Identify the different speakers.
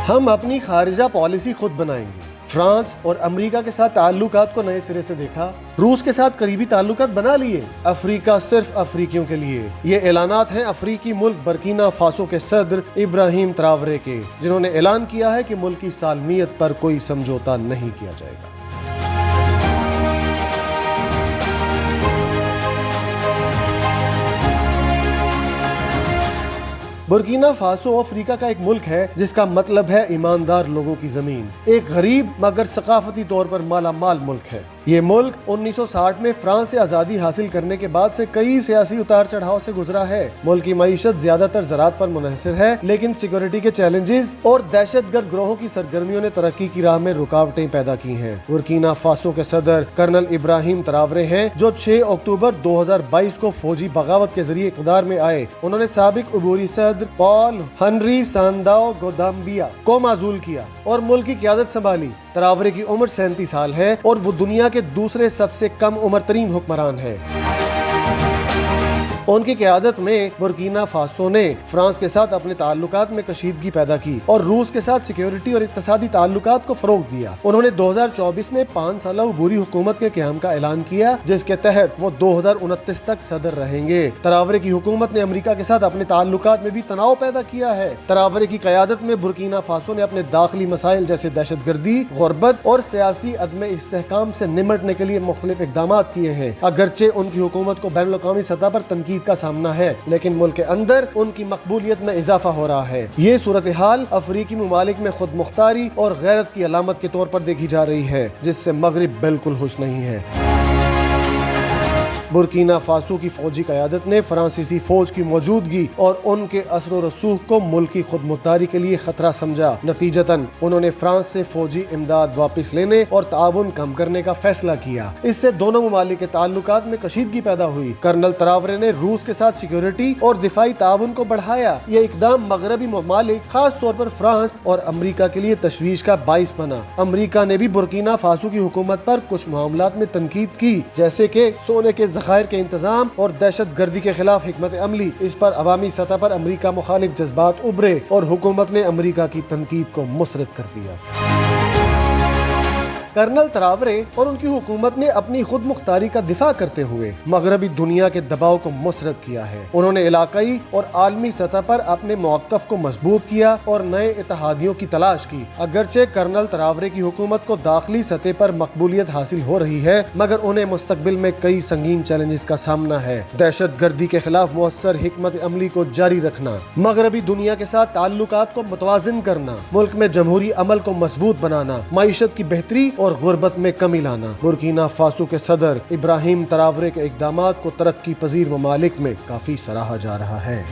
Speaker 1: ہم اپنی خارجہ پالیسی خود بنائیں گے۔ فرانس اور امریکہ کے ساتھ تعلقات کو نئے سرے سے دیکھا، روس کے ساتھ قریبی تعلقات بنا لیے، افریقہ صرف افریقیوں کے لیے۔ یہ اعلانات ہیں افریقی ملک برکینا فاسو کے صدر ابراہیم تراورے کے، جنہوں نے اعلان کیا ہے کہ ملک کی سالمیت پر کوئی سمجھوتا نہیں کیا جائے گا۔ برکینا فاسو افریقہ کا ایک ملک ہے جس کا مطلب ہے ایماندار لوگوں کی زمین، ایک غریب مگر ثقافتی طور پر مالا مال ملک ہے۔ یہ ملک 1960 میں فرانس سے آزادی حاصل کرنے کے بعد سے کئی سیاسی اتار چڑھاؤ سے گزرا ہے۔ ملک کی معیشت زیادہ تر زراعت پر منحصر ہے، لیکن سیکورٹی کے چیلنجز اور دہشت گرد گروہوں کی سرگرمیوں نے ترقی کی راہ میں رکاوٹیں پیدا کی ہیں۔ برکینا فاسو کے صدر کرنل ابراہیم تراورے ہیں، جو 6 اکتوبر 2022 کو فوجی بغاوت کے ذریعے اقتدار میں آئے۔ انہوں نے سابق عبوری صدر پال ہنری سانداؤ گودامبیا کو معزول کیا اور ملک کی قیادت سنبھالی۔ تراورے کی عمر 37 سال ہے اور وہ دنیا کے دوسرے سب سے کم عمر ترین حکمران ہے۔ ان کی قیادت میں برکینا فاسو نے فرانس کے ساتھ اپنے تعلقات میں کشیدگی پیدا کی اور روس کے ساتھ سیکیورٹی اور اقتصادی تعلقات کو فروغ دیا۔ انہوں نے 2024 میں 5 سالہ عبوری حکومت کے قیام کا اعلان کیا، جس کے تحت وہ 2029 تک صدر رہیں گے۔ تراورے کی حکومت نے امریکہ کے ساتھ اپنے تعلقات میں بھی تناؤ پیدا کیا ہے۔ تراورے کی قیادت میں برکینا فاسو نے اپنے داخلی مسائل جیسے دہشت گردی، غربت اور سیاسی عدم استحکام سے نمٹنے کے لیے مختلف اقدامات کیے ہیں۔ اگرچہ ان کی حکومت کو بین الاقوامی سطح پر تنقید کا سامنا ہے، لیکن ملک کے اندر ان کی مقبولیت میں اضافہ ہو رہا ہے۔ یہ صورتحال افریقی ممالک میں خود مختاری اور غیرت کی علامت کے طور پر دیکھی جا رہی ہے، جس سے مغرب بالکل خوش نہیں ہے۔ برکینا فاسو کی فوجی قیادت نے فرانسیسی فوج کی موجودگی اور ان کے اثر و رسوخ کو ملک کی خود مختاری کے لیے خطرہ سمجھا۔ نتیجتاً انہوں نے فرانس سے فوجی امداد واپس لینے اور تعاون کم کرنے کا فیصلہ کیا۔ اس سے دونوں ممالک کے تعلقات میں کشیدگی پیدا ہوئی۔ کرنل تراورے نے روس کے ساتھ سیکیورٹی اور دفاعی تعاون کو بڑھایا۔ یہ اقدام مغربی ممالک، خاص طور پر فرانس اور امریکہ کے لیے تشویش کا باعث بنا۔ امریکہ نے بھی برکینا فاسو کی حکومت پر کچھ معاملات میں تنقید کی، جیسے کہ سونے کے ذخائر کے انتظام اور دہشت گردی کے خلاف حکمت عملی۔ اس پر عوامی سطح پر امریکہ مخالف جذبات ابھرے اور حکومت نے امریکہ کی تنقید کو مسترد کر دیا۔ کرنل تراورے اور ان کی حکومت نے اپنی خود مختاری کا دفاع کرتے ہوئے مغربی دنیا کے دباؤ کو مسترد کیا ہے۔ انہوں نے علاقائی اور عالمی سطح پر اپنے موقف کو مضبوط کیا اور نئے اتحادیوں کی تلاش کی۔ اگرچہ کرنل تراورے کی حکومت کو داخلی سطح پر مقبولیت حاصل ہو رہی ہے، مگر انہیں مستقبل میں کئی سنگین چیلنجز کا سامنا ہے۔ دہشت گردی کے خلاف مؤثر حکمت عملی کو جاری رکھنا، مغربی دنیا کے ساتھ تعلقات کو متوازن کرنا، ملک میں جمہوری عمل کو مضبوط بنانا، معیشت کی بہتری اور غربت میں کمی لانا۔ برکینا فاسو کے صدر ابراہیم تراورے کے اقدامات کو ترقی پذیر ممالک میں کافی سراہا جا رہا ہے۔